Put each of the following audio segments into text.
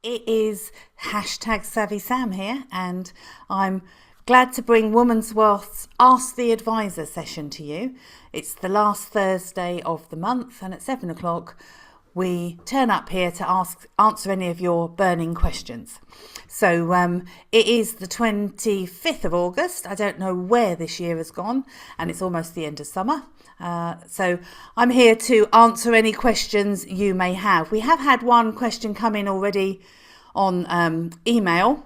It is #savvysam here, and I'm glad to bring Woman's Wealth's Ask the Advisor session to you. It's the last Thursday of the month, and at 7 o'clock we turn up here to answer any of your burning questions. So it is the 25th of August. I don't know where this year has gone, and it's almost the end of summer. So I'm here to answer any questions you may have. We have had one question come in already on email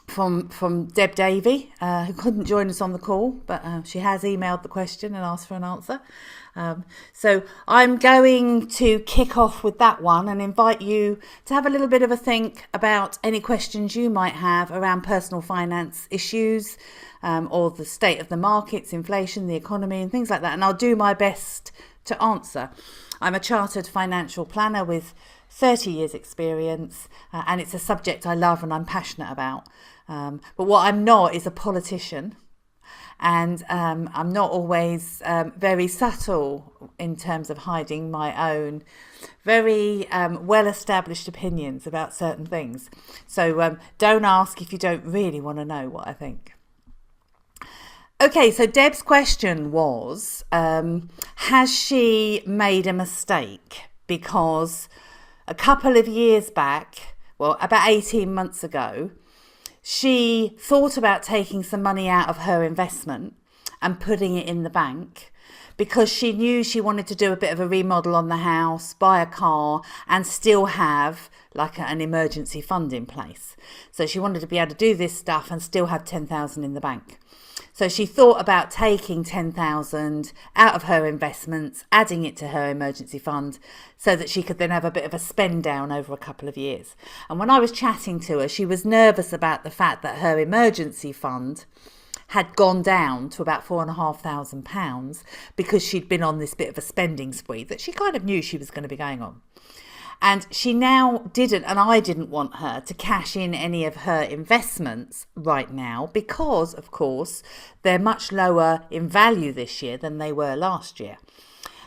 from Deb Davey, who couldn't join us on the call, but she has emailed the question and asked for an answer. So I'm going to kick off with that one and invite you to have a little bit of a think about any questions you might have around personal finance issues, or the state of the markets, inflation, the economy and things like that. And I'll do my best to answer. I'm a chartered financial planner with 30 years experience, and it's a subject I love and I'm passionate about. But what I'm not is a politician, and I'm not always very subtle in terms of hiding my own very well-established opinions about certain things. So don't ask if you don't really want to know what I think. Okay, so Deb's question was, has she made a mistake? Because a couple of years back, well, about 18 months ago, she thought about taking some money out of her investment and putting it in the bank because she knew she wanted to do a bit of a remodel on the house, buy a car and still have like an emergency fund in place. So she wanted to be able to do this stuff and still have 10,000 in the bank. So she thought about taking 10,000 out of her investments, adding it to her emergency fund so that she could then have a bit of a spend down over a couple of years. And when I was chatting to her, she was nervous about the fact that her emergency fund had gone down to about £4,500 because she'd been on this bit of a spending spree that she kind of knew she was going to be going on. And she now didn't, and I didn't want her to cash in any of her investments right now because, of course, they're much lower in value this year than they were last year.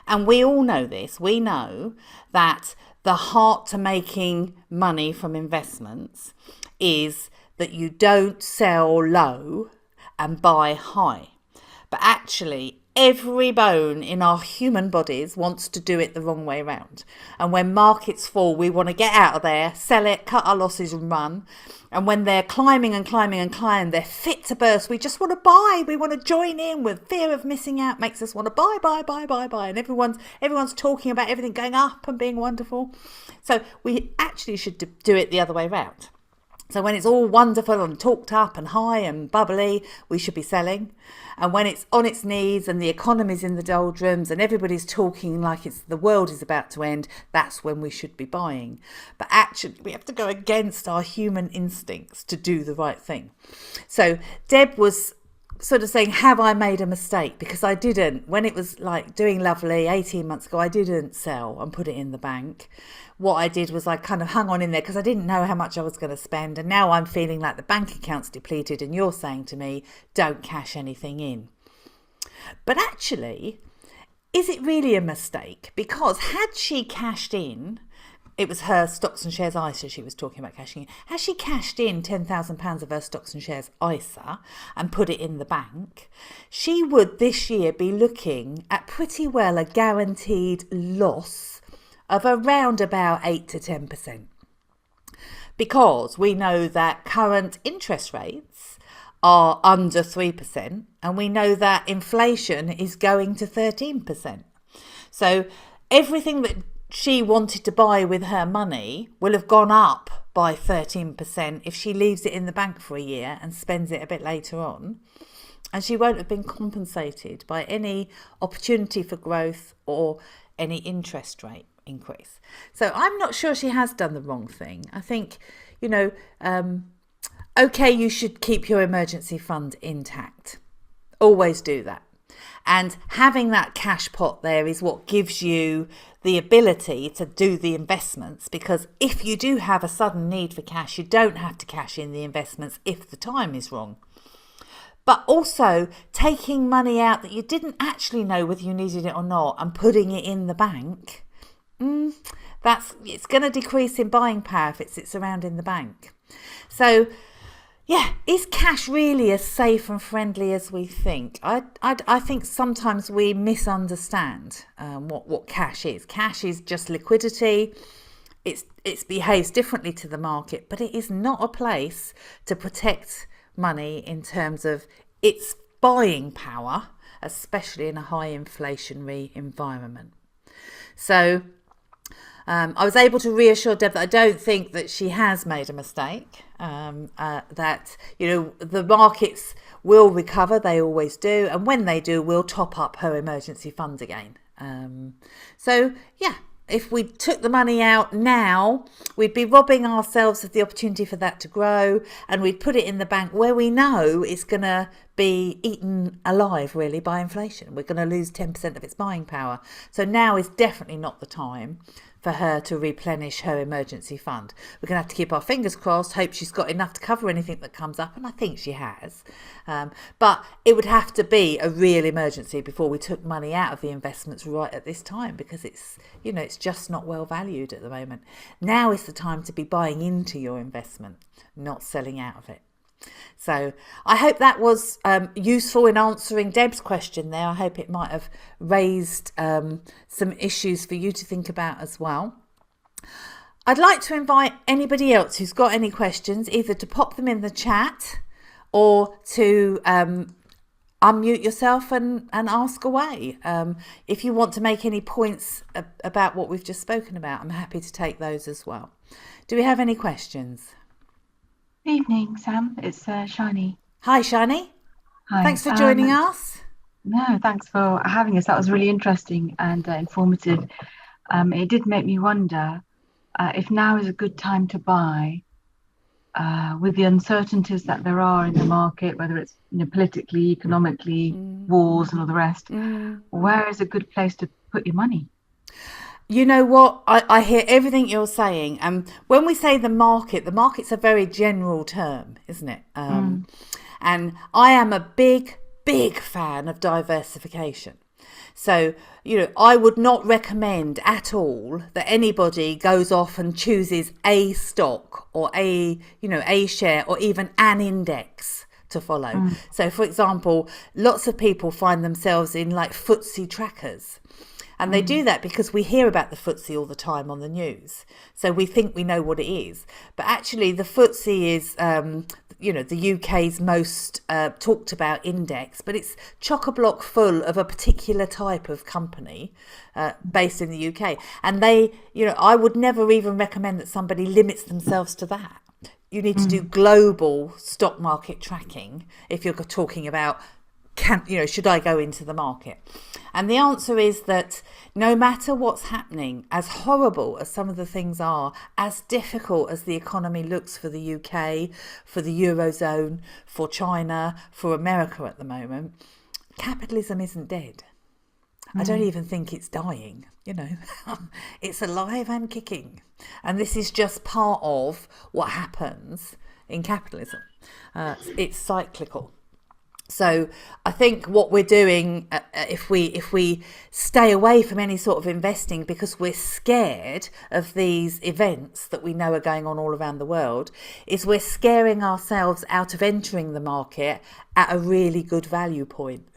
And we all know this. We know that the heart to making money from investments is that you don't sell low and buy high. But actually, every bone in our human bodies wants to do it the wrong way around. And when markets fall, we want to get out of there, sell it, cut our losses and run. And when they're climbing and climbing and climbing, they're fit to burst. We just want to buy. We want to join in with fear of missing out makes us want to buy. And everyone's talking about everything going up and being wonderful. So we actually should do it the other way around. So when it's all wonderful and talked up and high and bubbly, we should be selling. And when it's on its knees and the economy's in the doldrums and everybody's talking like the world is about to end, that's when we should be buying. But actually, we have to go against our human instincts to do the right thing. So Deb was sort of saying, have I made a mistake? Because I didn't. When it was like doing lovely 18 months ago, I didn't sell and put it in the bank. What I did was I kind of hung on in there because I didn't know how much I was going to spend. And now I'm feeling like the bank account's depleted and you're saying to me, don't cash anything in. But actually, is it really a mistake? Because had she cashed in, it was her stocks and shares ISA she was talking about cashing in. Has she cashed in £10,000 of her stocks and shares ISA and put it in the bank, she would this year be looking at pretty well a guaranteed loss of around about 8 to 10%. Because we know that current interest rates are under 3% and we know that inflation is going to 13%. So everything that she wanted to buy with her money will have gone up by 13% if she leaves it in the bank for a year and spends it a bit later on. And she won't have been compensated by any opportunity for growth or any interest rate increase. So I'm not sure she has done the wrong thing. I think, okay, you should keep your emergency fund intact. Always do that. And having that cash pot there is what gives you the ability to do the investments, because if you do have a sudden need for cash, you don't have to cash in the investments if the time is wrong. But also taking money out that you didn't actually know whether you needed it or not and putting it in the bank It's going to decrease in buying power if it sits around in the bank. So, yeah, is cash really as safe and friendly as we think? I think sometimes we misunderstand what cash is. Cash is just liquidity. It behaves differently to the market, but it is not a place to protect money in terms of its buying power, especially in a high inflationary environment. So I was able to reassure Deb that I don't think that she has made a mistake, that, the markets will recover, they always do, and when they do, we'll top up her emergency fund again. If we took the money out now, we'd be robbing ourselves of the opportunity for that to grow, and we'd put it in the bank where we know it's going to be eaten alive, really, by inflation. We're going to lose 10% of its buying power. So now is definitely not the time for her to replenish her emergency fund. We're going to have to keep our fingers crossed, hope she's got enough to cover anything that comes up, and I think she has. But it would have to be a real emergency before we took money out of the investments right at this time, because it's just not well valued at the moment. Now is the time to be buying into your investment, not selling out of it. So I hope that was useful in answering Deb's question there. I hope it might have raised some issues for you to think about as well. I'd like to invite anybody else who's got any questions either to pop them in the chat or to unmute yourself and ask away. If you want to make any points about what we've just spoken about, I'm happy to take those as well. Do we have any questions? Evening, Sam. It's Shani. Hi, Shani. Hi. Thanks for joining us. No, thanks for having us. That was really interesting and informative. It did make me wonder if now is a good time to buy with the uncertainties that there are in the market, whether it's politically, economically, wars and all the rest. Where is a good place to put your money? You know what? I hear everything you're saying. When we say the market's a very general term, isn't it? And I am a big fan of diversification. So, I would not recommend at all that anybody goes off and chooses a stock or a share or even an index to follow. So, for example, lots of people find themselves in like FTSE trackers. And they do that because we hear about the FTSE all the time on the news. So we think we know what it is. But actually the FTSE is, the UK's most talked about index. But it's chock-a-block full of a particular type of company based in the UK. And I would never even recommend that somebody limits themselves to that. You need to do global stock market tracking if you're talking about, should I go into the market? And the answer is that no matter what's happening, as horrible as some of the things are, as difficult as the economy looks for the UK, for the Eurozone, for China, for America at the moment, capitalism isn't dead. I don't even think it's dying, It's alive and kicking. And this is just part of what happens in capitalism. It's cyclical. So I think what we're doing, if we stay away from any sort of investing because we're scared of these events that we know are going on all around the world, is we're scaring ourselves out of entering the market at a really good value point.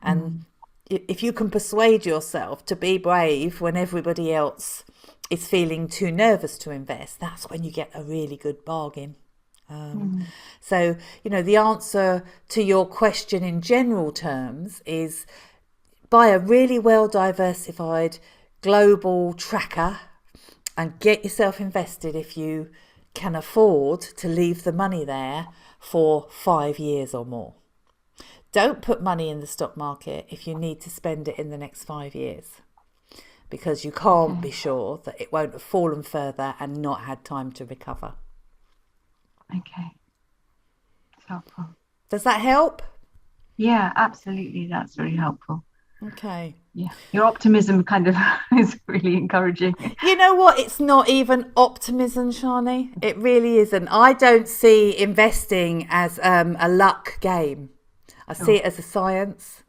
And if you can persuade yourself to be brave when everybody else is feeling too nervous to invest, that's when you get a really good bargain. So, the answer to your question in general terms is buy a really well diversified global tracker and get yourself invested if you can afford to leave the money there for 5 years or more. Don't put money in the stock market if you need to spend it in the next 5 years, because you can't be sure that it won't have fallen further and not had time to recover. Okay. It's helpful. Does that help? Yeah, absolutely. That's very helpful. Okay. Yeah. Your optimism kind of is really encouraging. You know what? It's not even optimism, Shani. It really isn't. I don't see investing as a luck game. I see it as a science.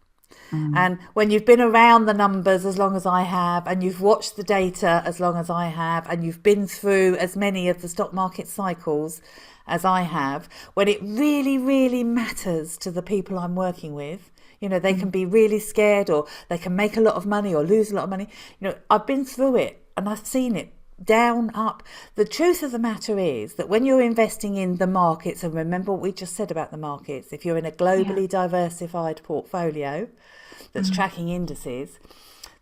And when you've been around the numbers as long as I have, and you've watched the data as long as I have, and you've been through as many of the stock market cycles as I have, when it really, really matters to the people I'm working with, they can be really scared, or they can make a lot of money or lose a lot of money. I've been through it and I've seen it down, up. The truth of the matter is that when you're investing in the markets, and remember what we just said about the markets, if you're in a globally diversified portfolio that's tracking indices,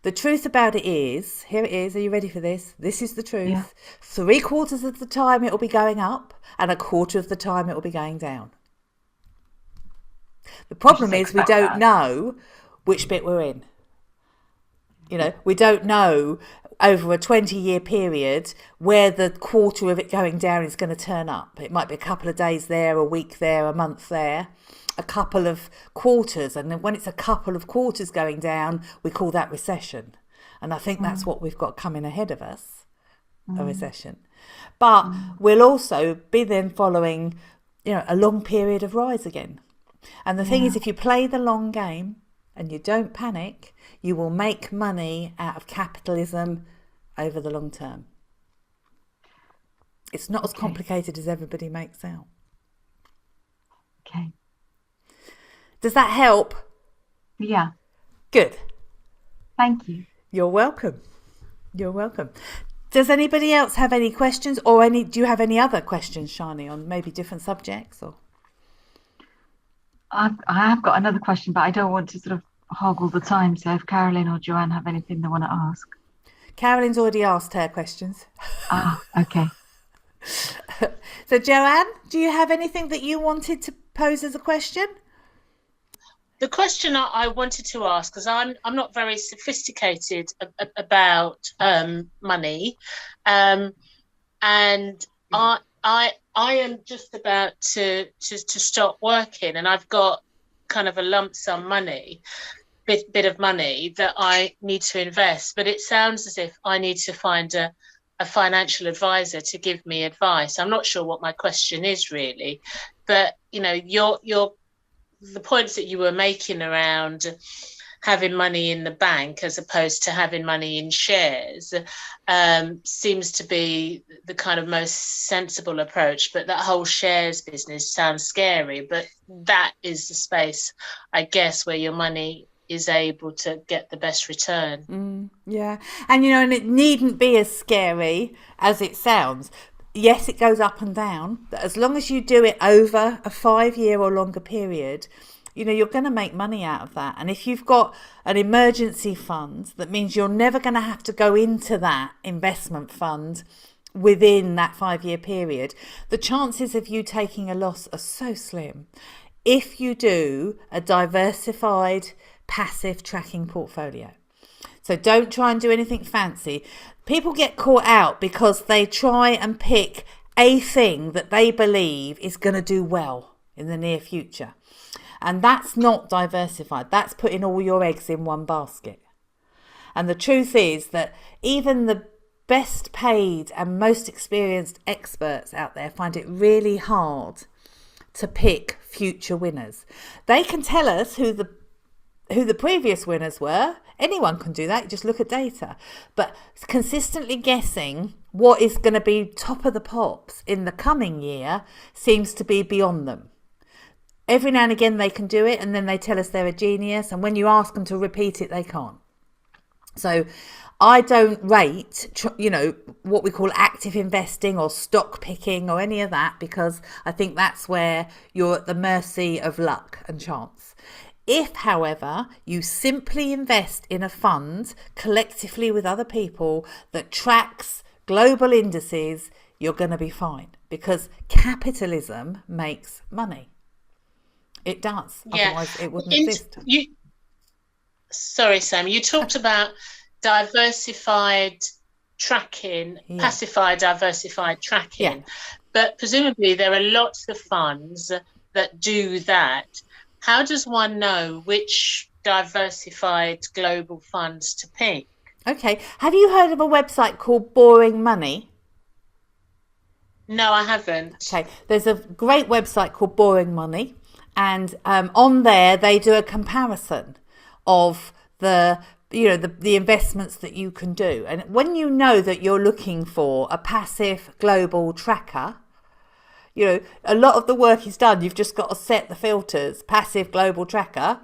the truth about it is, here it is, are you ready for this? This is the truth. Yeah. 3/4 of the time it will be going up, and 1/4 of the time it will be going down. The problem is we don't know which bit we're in. We don't know over a 20-year period where the quarter of it going down is going to turn up. It might be a couple of days there, a week there, a month there, a couple of quarters. And then when it's a couple of quarters going down, we call that recession. And I think that's what we've got coming ahead of us, a recession. But we'll also be then following, a long period of rise again. And the thing is, if you play the long game and you don't panic, you will make money out of capitalism over the long term. It's not as complicated as everybody makes out. Okay. Does that help? Yeah. Good. Thank you. You're welcome. You're welcome. Does anybody else have any questions, or do you have any other questions, Shani, on maybe different subjects? Or I have got another question, but I don't want to sort of hog all the time. So if Carolyn or Joanne have anything they want to ask. Carolyn's already asked her questions. Okay. So Joanne, do you have anything that you wanted to pose as a question? The question I wanted to ask, because I'm not very sophisticated about money, and I am just about to stop working, and I've got kind of a lump sum money, bit of money that I need to invest. But it sounds as if I need to find a financial advisor to give me advice. I'm not sure what my question is really, but the points that you were making around having money in the bank as opposed to having money in shares seems to be the kind of most sensible approach. But that whole shares business sounds scary, but that is the space, I guess, where your money is able to get the best return. Yeah. And and it needn't be as scary as it sounds. Yes, it goes up and down, but as long as you do it over a 5-year or longer period, you're going to make money out of that. And if you've got an emergency fund, that means you're never going to have to go into that investment fund within that 5-year period. The chances of you taking a loss are so slim if you do a diversified passive tracking portfolio. So don't try and do anything fancy. People get caught out because they try and pick a thing that they believe is going to do well in the near future. And that's not diversified. That's putting all your eggs in one basket. And the truth is that even the best paid and most experienced experts out there find it really hard to pick future winners. They can tell us who the previous winners were. Anyone can do that. You just look at data. But consistently guessing what is going to be top of the pops in the coming year seems to be beyond them. Every now and again they can do it, and then they tell us they're a genius, and when you ask them to repeat it, they can't. So I don't rate, what we call active investing or stock picking or any of that, because I think that's where you're at the mercy of luck and chance. If, however, you simply invest in a fund collectively with other people that tracks global indices, you're going to be fine, because capitalism makes money. It does. Yeah. Otherwise it wouldn't exist. Sorry, Sam, you talked about diversified tracking, pacified diversified tracking, but presumably there are lots of funds that do that. How does one know which diversified global funds to pick? Okay. Have you heard of a website called Boring Money? No, I haven't. Okay. There's a great website called Boring Money, and on there they do a comparison of the investments that you can do. And when you know that you're looking for a passive global tracker, a lot of the work is done. You've just got to set the filters, passive global tracker,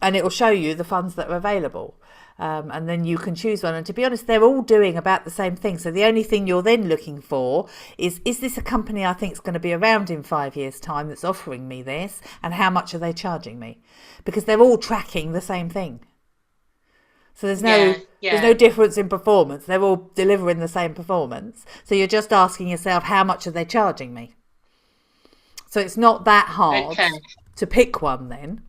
and it will show you the funds that are available. And then you can choose one. And to be honest, they're all doing about the same thing. So the only thing you're then looking for is this a company I think is going to be around in 5 years' time that's offering me this? And how much are they charging me? Because they're all tracking the same thing. So there's no difference in performance. They're all delivering the same performance. So you're just asking yourself, how much are they charging me? So it's not that hard to pick one then.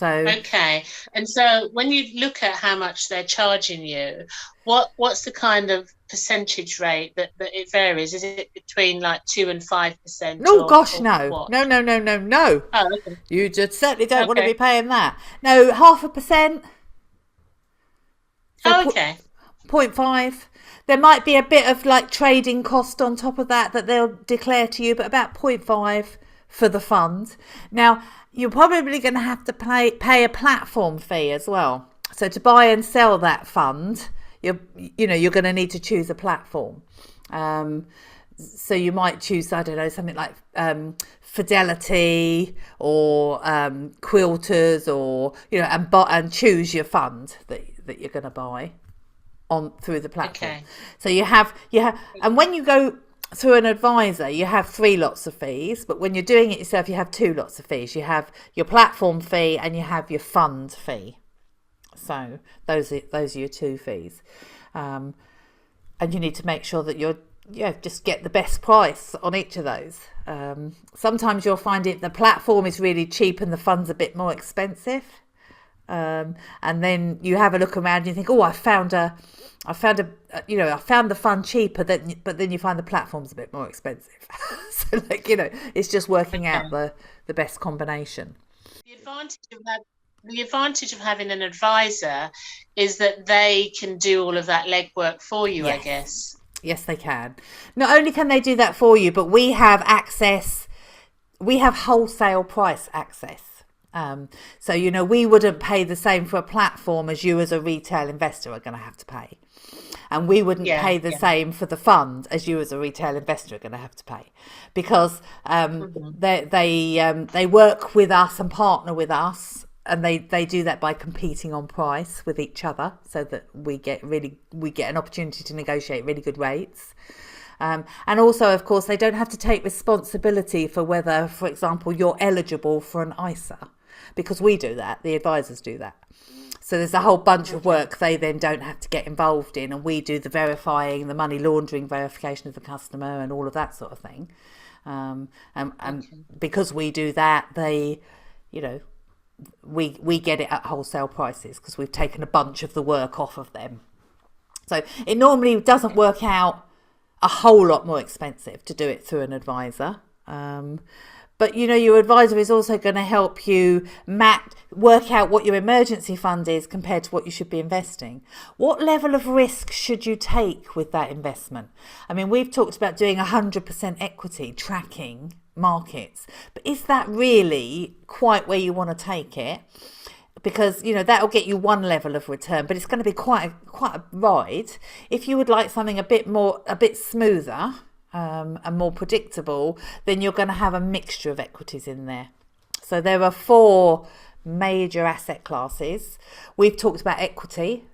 Okay. And so when you look at how much they're charging you, what's the kind of percentage rate that it varies? Is it between like 2 and 5%? No, gosh, no. No. Oh, okay. You just certainly don't want to be paying that. No, 0.5%. So okay. 0.5. There might be a bit of like trading cost on top of that they'll declare to you, but about 0.5 for the fund. Now, you're probably going to have to pay a platform fee as well. So to buy and sell that fund, you're going to need to choose a platform. So you might choose, I don't know, something like Fidelity or Quilters, or and choose your fund that you're going to buy on through the platform. Okay. So you have, and when you go through an advisor, you have 3 lots of fees, but when you're doing it yourself, you have 2 lots of fees. You have your platform fee and you have your fund fee. So those are your 2 fees, and you need to make sure that just get the best price on each of those. Sometimes you'll find the platform is really cheap and the fund's a bit more expensive, and then you have a look around and you think, I found the fund cheaper, but then you find the platform's a bit more expensive. So it's just working out the best combination. The advantage of having an advisor is that they can do all of that legwork for you, yes. I guess. Yes, they can. Not only can they do that for you, but we have access. We have wholesale price access. So, we wouldn't pay the same for a platform as you as a retail investor are going to have to pay. And we wouldn't pay the same for the fund as you as a retail investor are going to have to pay. Because they work with us and partner with us. And they do that by competing on price with each other, so that we get an opportunity to negotiate really good rates. And also, of course, they don't have to take responsibility for whether, for example, you're eligible for an ISA, because we do that. The advisors do that. So there's a whole bunch of work they then don't have to get involved in, and we do the verifying, the money laundering verification of the customer, and all of that sort of thing. And because we do that, they, we get it at wholesale prices because we've taken a bunch of the work off of them. So it normally doesn't work out a whole lot more expensive to do it through an advisor. But your advisor is also going to help you work out what your emergency fund is compared to what you should be investing. What level of risk should you take with that investment? I mean, we've talked about doing 100% equity tracking markets, but is that really quite where you want to take it? Because that'll get you one level of return, but it's going to be quite a ride. If you would like something a bit smoother and more predictable, then you're going to have a mixture of equities in there. So there are 4 major asset classes. We've talked about equity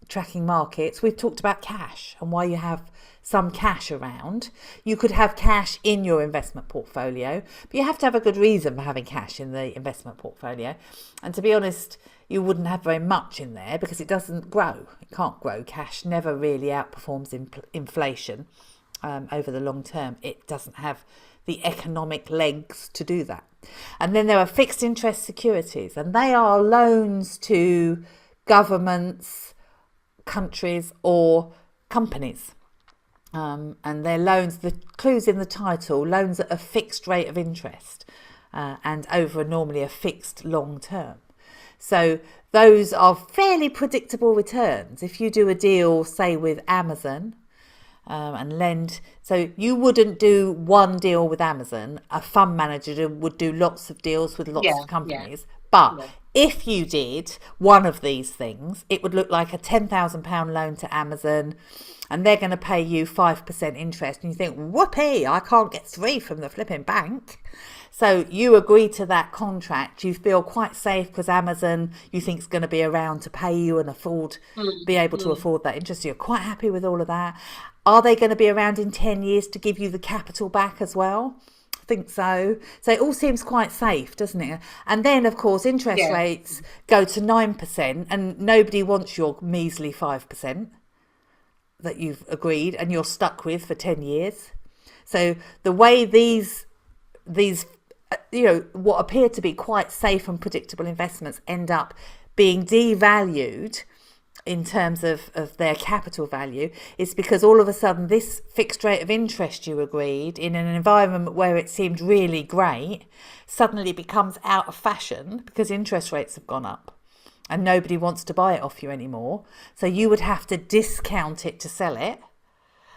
tracking markets. We've talked about cash and why you have some cash around. You could have cash in your investment portfolio, but you have to have a good reason for having cash in the investment portfolio. And to be honest, you wouldn't have very much in there because it doesn't grow. It can't grow. Cash never really outperforms inflation over the long term. It doesn't have the economic legs to do that. And then there are fixed interest securities, and they are loans to governments, countries, or companies. And they're loans, the clue's in the title, loans at a fixed rate of interest and over normally a fixed long term. So those are fairly predictable returns. If you do a deal, say, with Amazon and lend, so you wouldn't do one deal with Amazon. A fund manager would do lots of deals with lots of companies. But if you did one of these things, it would look like a £10,000 loan to Amazon, and they're going to pay you 5% interest. And you think, whoopee, I can't get 3 from the flipping bank. So you agree to that contract. You feel quite safe because Amazon, you think, is going to be around to pay you and be able to afford that interest. You're quite happy with all of that. Are they going to be around in 10 years to give you the capital back as well? I think so. So it all seems quite safe, doesn't it? And then, of course, interest rates go to 9%, and nobody wants your measly 5% that you've agreed and you're stuck with for 10 years. So the way these what appear to be quite safe and predictable investments end up being devalued in terms of their capital value is because all of a sudden this fixed rate of interest you agreed in an environment where it seemed really great suddenly becomes out of fashion because interest rates have gone up and nobody wants to buy it off you anymore. So you would have to discount it to sell it.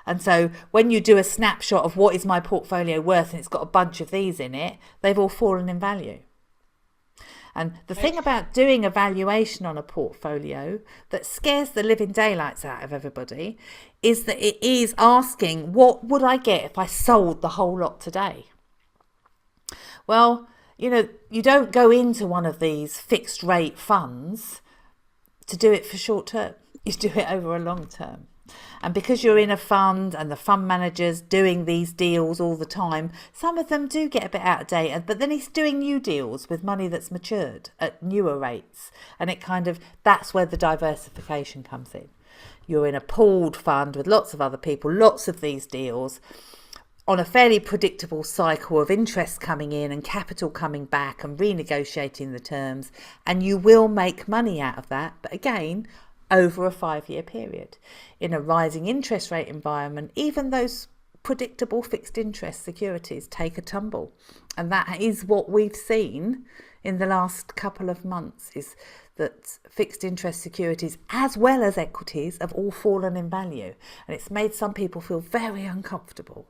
And so when you do a snapshot of what is my portfolio worth and it's got a bunch of these in it, they've all fallen in value. And the thing about doing a valuation on a portfolio that scares the living daylights out of everybody is that it is asking, what would I get if I sold the whole lot today? Well, you don't go into one of these fixed rate funds to do it for short term. You do it over a long term. And because you're in a fund and the fund manager's doing these deals all the time, some of them do get a bit out of date, but then he's doing new deals with money that's matured at newer rates. And that's where the diversification comes in. You're in a pooled fund with lots of other people, lots of these deals on a fairly predictable cycle of interest coming in and capital coming back and renegotiating the terms. And you will make money out of that. But again, over a 5-year period. In a rising interest rate environment, even those predictable fixed interest securities take a tumble. And that is what we've seen in the last couple of months, is that fixed interest securities as well as equities have all fallen in value. And it's made some people feel very uncomfortable.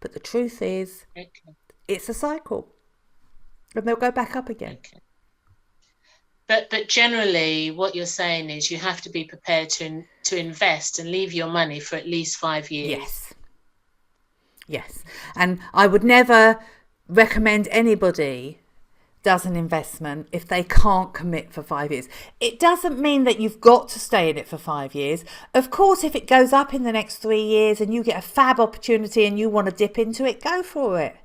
But the truth is, it's a cycle. And they'll go back up again. But generally, what you're saying is you have to be prepared to invest and leave your money for at least 5 years. Yes. And I would never recommend anybody does an investment if they can't commit for 5 years. It doesn't mean that you've got to stay in it for 5 years. Of course, if it goes up in the next 3 years and you get a fab opportunity and you want to dip into it, go for it.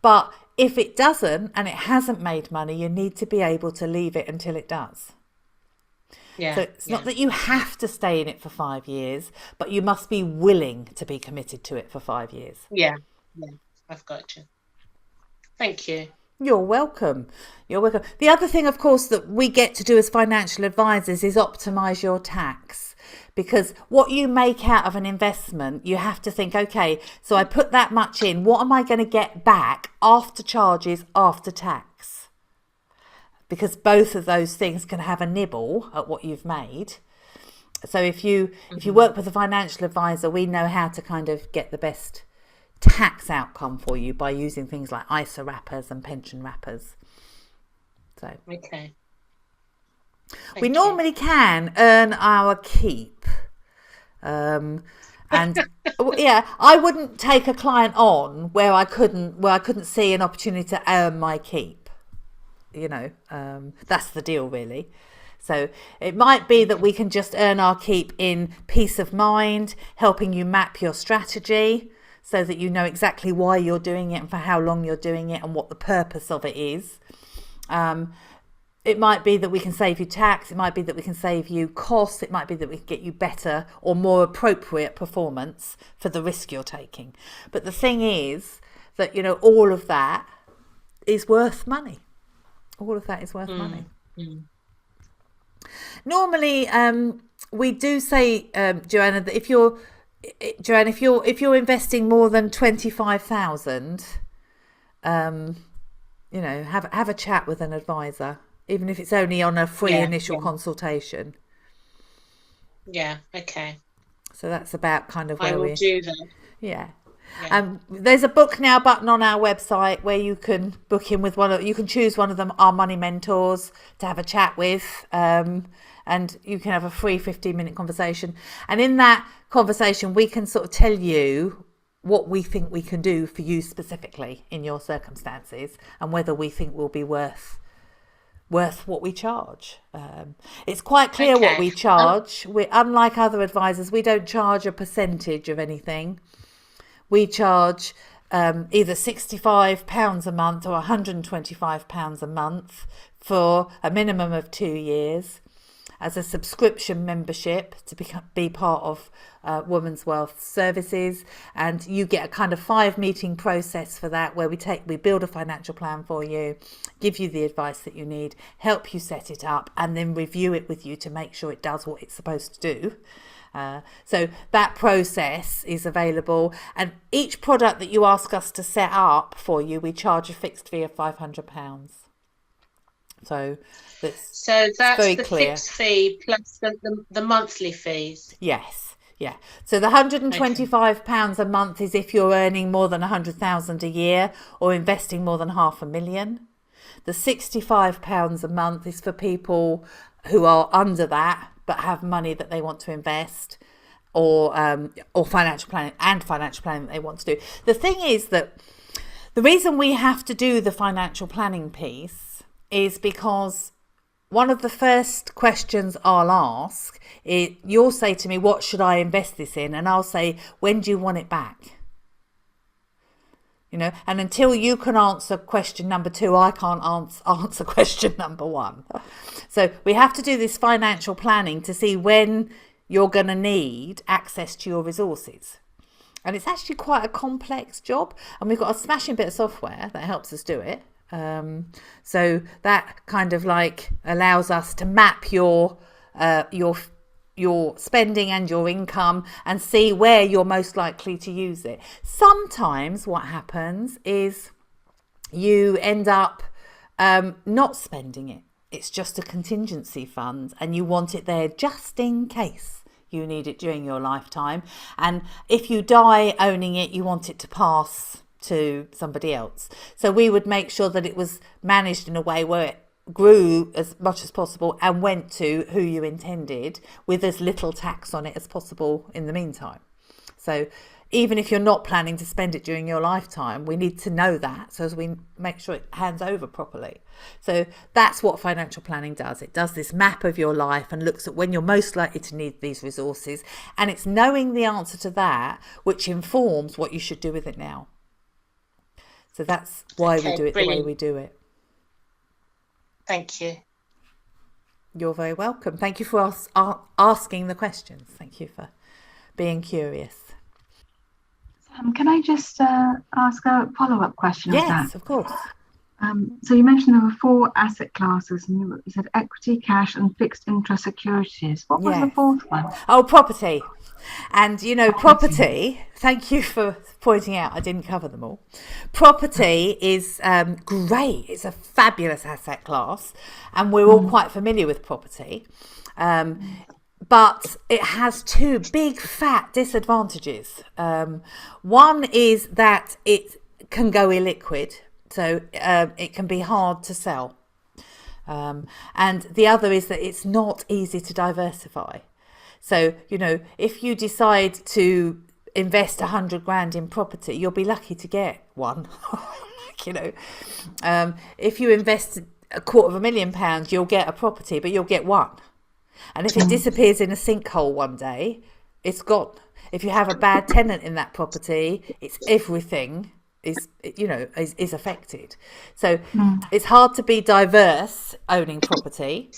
But if it doesn't and it hasn't made money, you need to be able to leave it until it does. So it's not that you have to stay in it for 5 years, but you must be willing to be committed to it for 5 years. Yeah, I've got you. Thank you. You're welcome. The other thing, of course, that we get to do as financial advisors is optimize your tax. Because what you make out of an investment, you have to think, okay, so I put that much in, what am I going to get back after charges, after tax? Because both of those things can have a nibble at what you've made. So if you work with a financial advisor, we know how to kind of get the best tax outcome for you by using things like ISA wrappers and pension wrappers. So we normally can earn our keep. And I wouldn't take a client on where I couldn't see an opportunity to earn my keep. That's the deal, really. So it might be that we can just earn our keep in peace of mind, helping you map your strategy so that you know exactly why you're doing it and for how long you're doing it and what the purpose of it is. It might be that we can save you tax. It might be that we can save you costs. It might be that we can get you better or more appropriate performance for the risk you're taking. But the thing is that, all of that is worth money. All of that is worth money. Normally, we do say, Joanna, that if you're investing more than 25,000, have a chat with an advisor, even if it's only on a free initial consultation. Yeah. Okay. So that's about kind of where I will do that. Yeah. There's a book now button on our website where you can book in with you can choose one of them, our money mentors, to have a chat with, and you can have a free 15-minute conversation. And in that conversation, we can sort of tell you what we think we can do for you specifically in your circumstances, and whether we think will be worth what we charge. It's quite clear what we charge. We, unlike other advisors, we don't charge a percentage of anything. We charge either £65 a month or £125 a month for a minimum of 2 years as a subscription membership to be part of Women's Wealth Services, and you get a kind of 5-meeting process for that, where we build a financial plan for you, give you the advice that you need, help you set it up, and then review it with you to make sure it does what it's supposed to do. So that process is available, and each product that you ask us to set up for you, we charge a fixed fee of £500. So that's very the clear. Fixed fee plus the monthly fees. Yes, yeah. So the £125 a month is if you're earning more than 100,000 a year or investing more than £500,000. The £65 a month is for people who are under that but have money that they want to invest, or financial planning that they want to do. The thing is that the reason we have to do the financial planning piece is because one of the first questions I'll ask is, you'll say to me, what should I invest this in? And I'll say, when do you want it back? And until you can answer question number 2, I can't answer question number 1. So we have to do this financial planning to see when you're going to need access to your resources. And it's actually quite a complex job. And we've got a smashing bit of software that helps us do it. So that kind of like allows us to map your spending and your income and see where you're most likely to use it. Sometimes what happens is you end up not spending it. It's just a contingency fund and you want it there just in case you need it during your lifetime. And if you die owning it, you want it to pass to somebody else. So we would make sure that it was managed in a way where it grew as much as possible and went to who you intended, with as little tax on it as possible in the meantime. So even if you're not planning to spend it during your lifetime, we need to know that so as we make sure it hands over properly. So that's what financial planning does. It does this map of your life and looks at when you're most likely to need these resources, and it's knowing the answer to that which informs what you should do with it now. So that's why we do it the way we do it. Thank you. You're very welcome. Thank you for asking the questions. Thank you for being curious. Can I just ask a follow-up question? Yes, of course. So you mentioned there were 4 asset classes, and you said equity, cash, and fixed interest securities. What was the 4th one? Oh, property. And property, thank you for pointing out I didn't cover them all. Property is great. It's a fabulous asset class, and we're all quite familiar with property. But it has 2 big fat disadvantages. One is that it can go illiquid, so it can be hard to sell. And the other is that it's not easy to diversify. So, if you decide to invest 100 grand in property, you'll be lucky to get one. If you invest £250,000, you'll get a property, but you'll get one. And if it disappears in a sinkhole one day, it's gone. If you have a bad tenant in that property, it's everything is affected. So it's hard to be diverse owning property.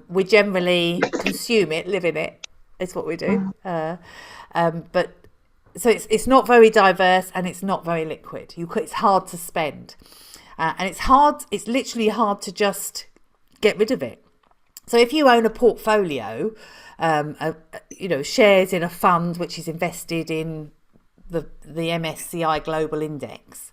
We generally consume it, live in it. It's what we do. But so it's not very diverse and it's not very liquid. It's hard to spend, and it's literally hard to just get rid of it. So if you own a portfolio, shares in a fund which is invested in the MSCI Global Index,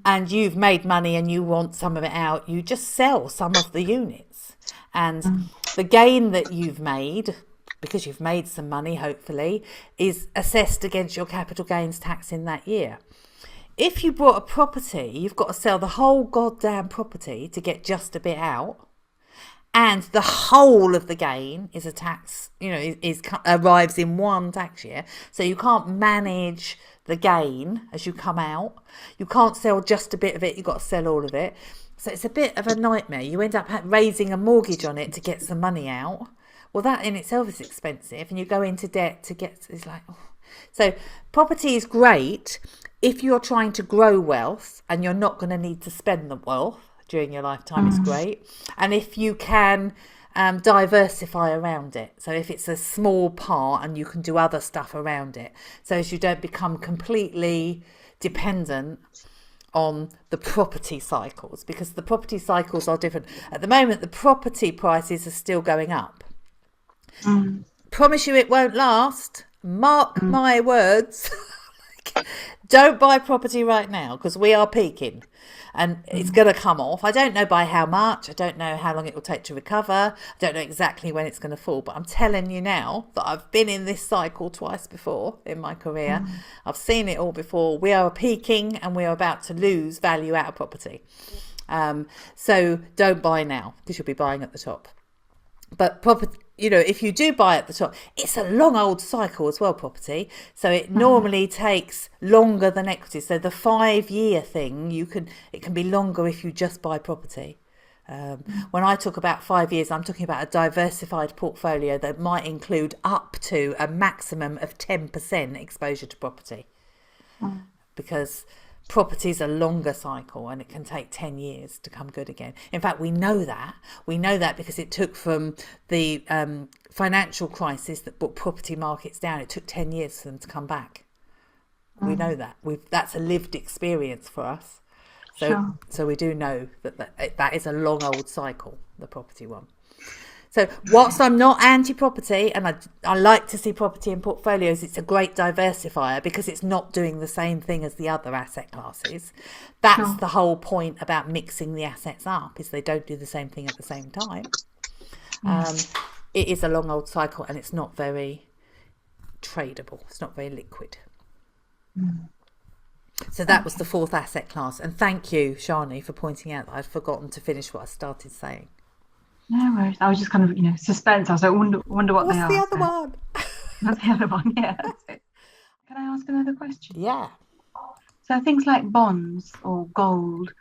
and you've made money and you want some of it out, you just sell some of the units. And the gain that you've made because you've made some money, hopefully, is assessed against your capital gains tax in that year. If you bought a property, you've got to sell the whole goddamn property to get just a bit out. And the whole of the gain is a tax, arrives in one tax year. So you can't manage the gain as you come out. You can't sell just a bit of it. You've got to sell all of it. So it's a bit of a nightmare. You end up raising a mortgage on it to get some money out. Well, that in itself is expensive. And you go into debt to get, it's like, oh. So property is great if you're trying to grow wealth and you're not going to need to spend the wealth during your lifetime. It's great. And if you can diversify around it, so if it's a small part and you can do other stuff around it, so as you don't become completely dependent on the property cycles, because the property cycles are different. At the moment, the property prices are still going up. Promise you it won't last. Mark my words. Don't buy property right now, because we are peaking and it's going to come off. I don't know by how much. I don't know how long it will take to recover. I don't know exactly when it's going to fall. But I'm telling you now that I've been in this cycle twice before in my career. I've seen it all before. We are peaking and we are about to lose value out of property. So don't buy now, because you'll be buying at the top. But property, if you do buy at the top, it's a long old cycle as well, property. So it normally takes longer than equity. So the 5-year thing, it can be longer if you just buy property. When I talk about 5 years, I'm talking about a diversified portfolio that might include up to a maximum of 10% exposure to property. Because property is a longer cycle and it can take 10 years to come good again. In fact, we know that. We know that because it took from the financial crisis that brought property markets down. It took 10 years for them to come back. We know that. That's a lived experience for us. So we do know that is a long old cycle, the property one. So whilst I'm not anti-property, and I like to see property in portfolios, it's a great diversifier because it's not doing the same thing as the other asset classes. That's the whole point about mixing the assets up, is they don't do the same thing at the same time. It is a long old cycle and it's not very tradable. It's not very liquid. So that was the fourth asset class. And thank you, Shani, for pointing out that I'd forgotten to finish what I started saying. No worries. I was just kind of, suspense. I was like, wonder what they are. What's the other one? What's the other one? Yeah, that's it. Can I ask another question? Yeah. So things like bonds or gold,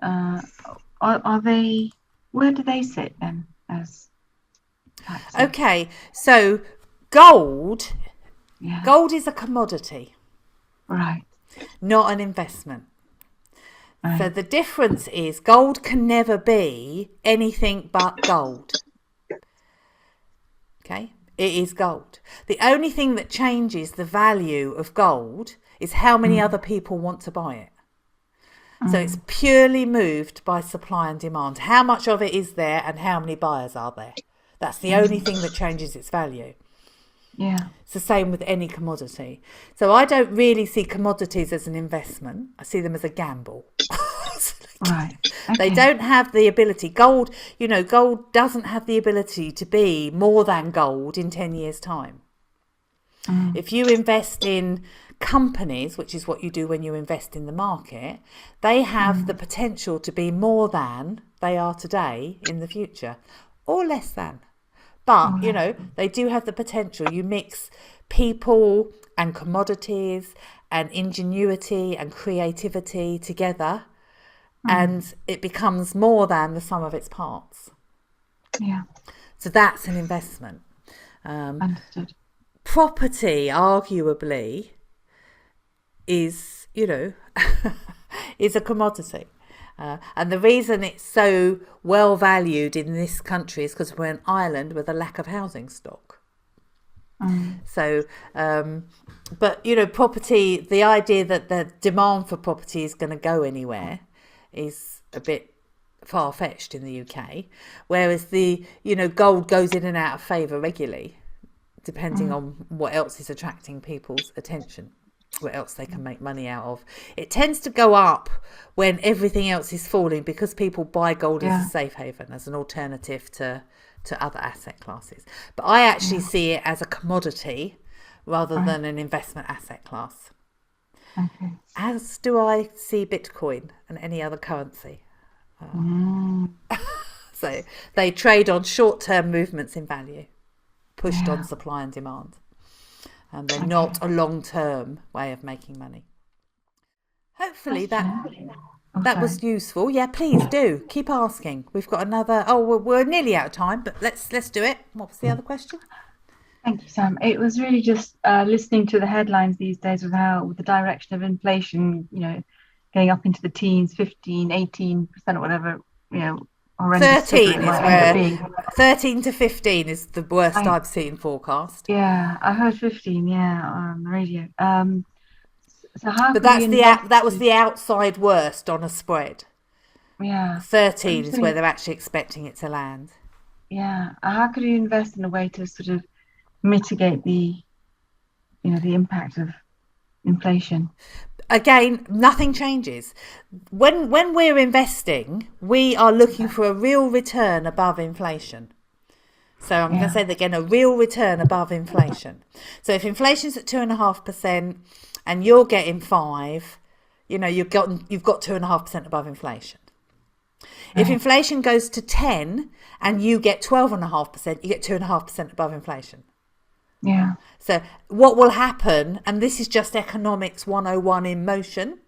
are they? Where do they sit then as taxes? Okay, so gold. Yeah. Gold is a commodity, Right. not an investment. So the difference is gold can never be anything but gold. Okay, it is gold. The only thing that changes the value of gold is how many other people want to buy it. So it's purely moved by supply and demand. How much of it is there and how many buyers are there? That's the only thing that changes its value. Yeah. It's the same with any commodity. So I don't really see commodities as an investment. I see them as a gamble. Right. They Okay. don't have the ability. Gold doesn't have the ability to be more than gold in 10 years' time. If you invest in companies, which is what you do when you invest in the market, they have the potential to be more than they are today in the future, or less than. But, they do have the potential. You mix people and commodities and ingenuity and creativity together, and it becomes more than the sum of its parts. Yeah. So that's an investment. Understood. Property, arguably, is, is a commodity. And the reason it's so well valued in this country is because we're an island with a lack of housing stock. So, but, property, the idea that the demand for property is going to go anywhere is a bit far-fetched in the UK. Whereas gold goes in and out of favour regularly, depending on what else is attracting people's attention. What else they can make money out of. It tends to go up when everything else is falling because people buy gold as a safe haven, as an alternative to to other asset classes. But I actually see it as a commodity rather than an investment asset class. Okay. As do I see Bitcoin and any other currency. So they trade on short-term movements in value, pushed on supply and demand. And they're not a long-term way of making money. Hopefully that was useful. Yeah, please do. Keep asking. We've got another... we're nearly out of time, but let's do it. What was the other question? Thank you, Sam. It was really just listening to the headlines these days with the direction of inflation, going up into the teens, 15, 18%, or whatever, horrendous 13 is where 13 to 15 is the worst I've seen forecast. Yeah, I heard 15, on the radio. So but that was the outside worst on a spread. Yeah. 13 is where they're actually expecting it to land. Yeah. How could you invest in a way to sort of mitigate the impact of inflation? Again, nothing changes. When we're investing, we are looking for a real return above inflation. So I'm going to say that again, a real return above inflation. So if inflation's at 2.5% and you're getting 5%, you've got 2.5% above inflation. If inflation goes to 10 and you get 12.5%, you get 2.5% above inflation. Yeah. So what will happen, and this is just economics 101 in motion,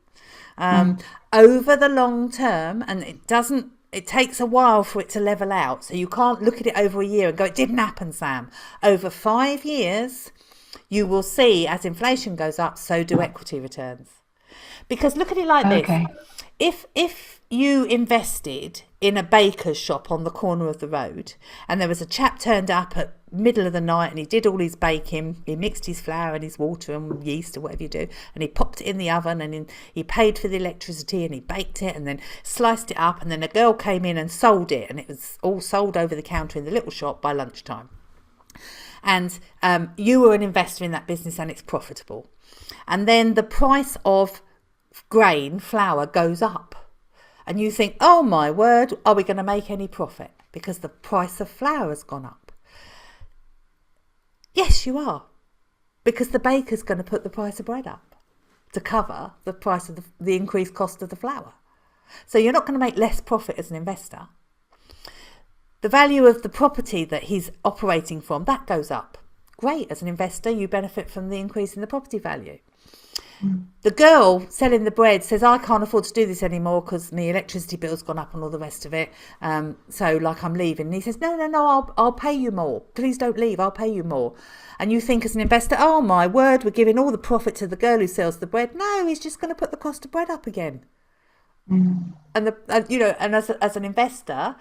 over the long term, and it takes a while for it to level out. So you can't look at it over a year and go, it didn't happen, Sam. Over 5 years, you will see as inflation goes up, so do equity returns. Because look at it like this. If you invested in a baker's shop on the corner of the road and there was a chap turned up at middle of the night and he did all his baking, he mixed his flour and his water and yeast or whatever you do, and he popped it in the oven and he paid for the electricity and he baked it and then sliced it up, and then a girl came in and sold it, and it was all sold over the counter in the little shop by lunchtime. And you were an investor in that business and it's profitable. And then the price of grain, flour, goes up. And you think, oh my word, are we going to make any profit? Because the price of flour has gone up. Yes, you are. Because the baker's going to put the price of bread up to cover the price of the increased cost of the flour. So you're not going to make less profit as an investor. The value of the property that he's operating from, that goes up. Great, as an investor, you benefit from the increase in the property value. The girl selling the bread says, I can't afford to do this anymore because my electricity bill's gone up and all the rest of it. So I'm leaving. And he says, no, I'll pay you more. Please don't leave. I'll pay you more. And you think as an investor, oh my word, we're giving all the profit to the girl who sells the bread. No, he's just going to put the cost of bread up again. And as an investor,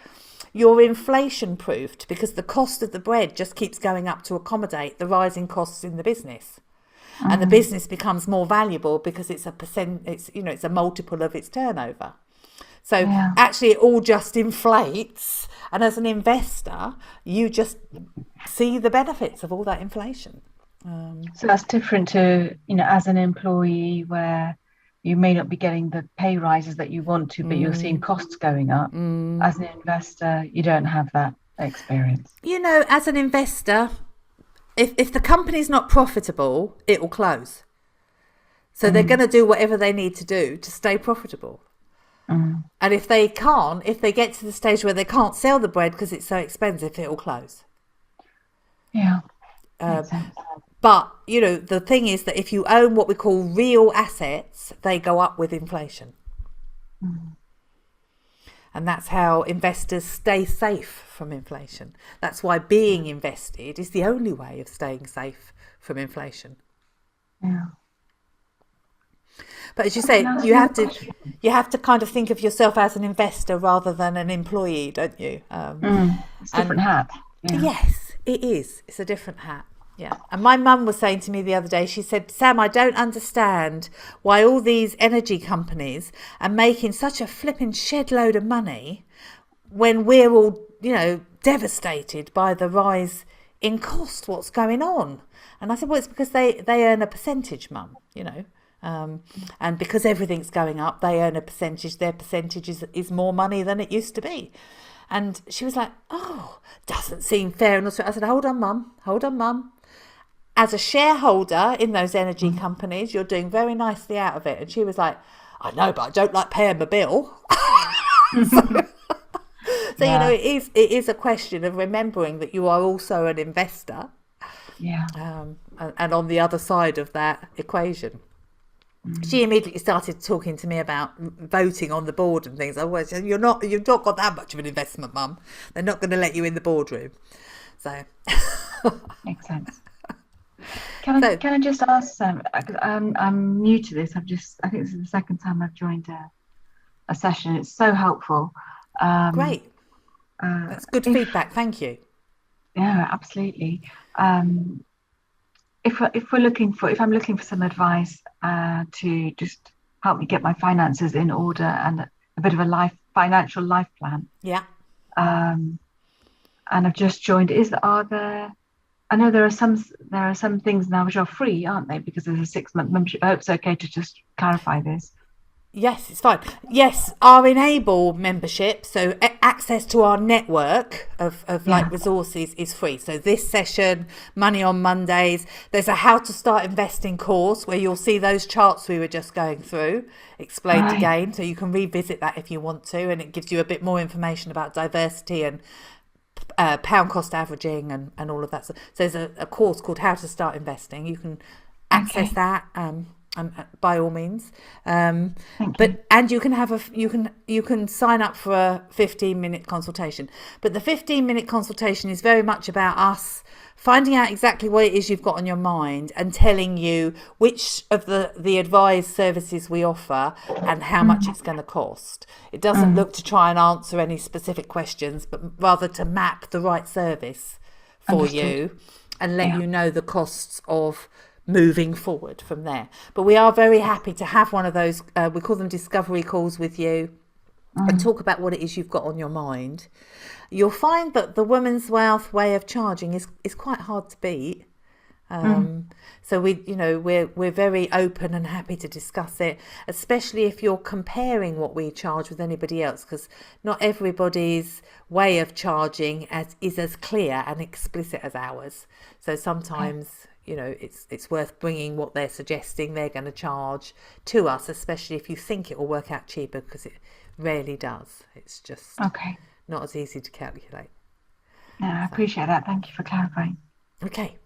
you're inflation proofed because the cost of the bread just keeps going up to accommodate the rising costs in the business. And the business becomes more valuable because it's a multiple of its turnover. So actually it all just inflates. And as an investor, you just see the benefits of all that inflation. So that's different to, as an employee where you may not be getting the pay rises that you want to, but you're seeing costs going up. As an investor, you don't have that experience. As an investor, if the company's not profitable, it will close. So they're going to do whatever they need to do to stay profitable. And if they get to the stage where they can't sell the bread because it's so expensive, it will close. Yeah. But, the thing is that if you own what we call real assets, they go up with inflation. And that's how investors stay safe from inflation. That's why being invested is the only way of staying safe from inflation. Yeah. But as you say, you have to kind of think of yourself as an investor rather than an employee, don't you? It's a different hat. Yeah. Yes, it is. It's a different hat. Yeah. And my mum was saying to me the other day, she said, Sam, I don't understand why all these energy companies are making such a flipping shed load of money when we're all, devastated by the rise in cost. What's going on? And I said, well, it's because they earn a percentage, Mum, and because everything's going up, they earn a percentage. Their percentage is more money than it used to be. And she was like, oh, doesn't seem fair. And I said, hold on, mum. As a shareholder in those energy companies, you're doing very nicely out of it. And she was like, I know, but I don't like paying my bill. So Yeah. it is a question of remembering that you are also an investor. Yeah. And on the other side of that equation. She immediately started talking to me about voting on the board and things. I was, you've not got that much of an investment, Mum. They're not going to let you in the boardroom. So Makes sense. Can I just ask, I'm new to this. I think this is the second time I've joined a session. It's so helpful. Great. That's good feedback. Thank you. Yeah, absolutely. If I'm looking for some advice to just help me get my finances in order and a bit of a financial life plan. Yeah. And I've just joined. I know there are some things now which are free, aren't they? Because there's a 6-month membership. I hope it's okay to just clarify this. Yes, it's fine. Yes, our Enable membership, so access to our network of resources is free. So this session, Money on Mondays, there's a How to Start Investing course where you'll see those charts we were just going through explained again. So you can revisit that if you want to, and it gives you a bit more information about diversity and pound cost averaging and all of that. So there's a course called How to Start Investing. You can access that. By all means, and you can you can sign up for a 15-minute consultation. But the 15-minute consultation is very much about us finding out exactly what it is you've got on your mind and telling you which of the advised services we offer and how much it's going to cost. It doesn't look to try and answer any specific questions, but rather to map the right service for you and let you know the costs of moving forward from there. But we are very happy to have one of those, we call them discovery calls with you, and talk about what it is you've got on your mind. You'll find that the Women's Wealth way of charging is quite hard to beat. So we're very open and happy to discuss it, especially if you're comparing what we charge with anybody else, because not everybody's way of charging is as clear and explicit as ours. So sometimes it's worth bringing what they're suggesting they're going to charge to us, especially if you think it will work out cheaper, because it rarely does. It's just not as easy to calculate. No, I appreciate that. Thank you for clarifying. Okay.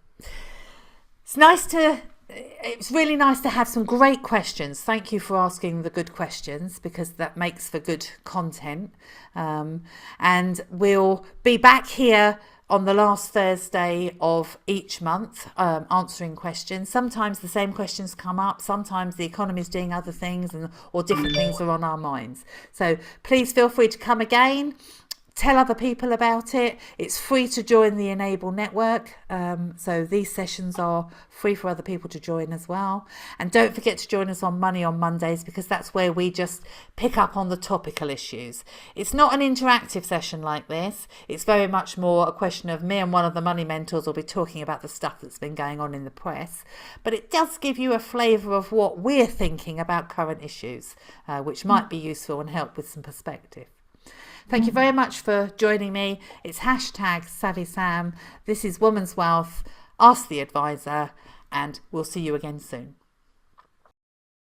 It's really nice to have some great questions. Thank you for asking the good questions, because that makes for good content. And we'll be back here on the last Thursday of each month, answering questions. Sometimes the same questions come up. Sometimes the economy is doing other things or different things are on our minds. So please feel free to come again. Tell other people about it. It's free to join the Enable network. So these sessions are free for other people to join as well. And don't forget to join us on Money on Mondays, because that's where we just pick up on the topical issues. It's not an interactive session like this. It's very much more a question of me and one of the money mentors will be talking about the stuff that's been going on in the press. But it does give you a flavour of what we're thinking about current issues, which might be useful and help with some perspective. Thank you very much for joining me. It's #savvysam. This is Women's Wealth. Ask the Advisor, and we'll see you again soon.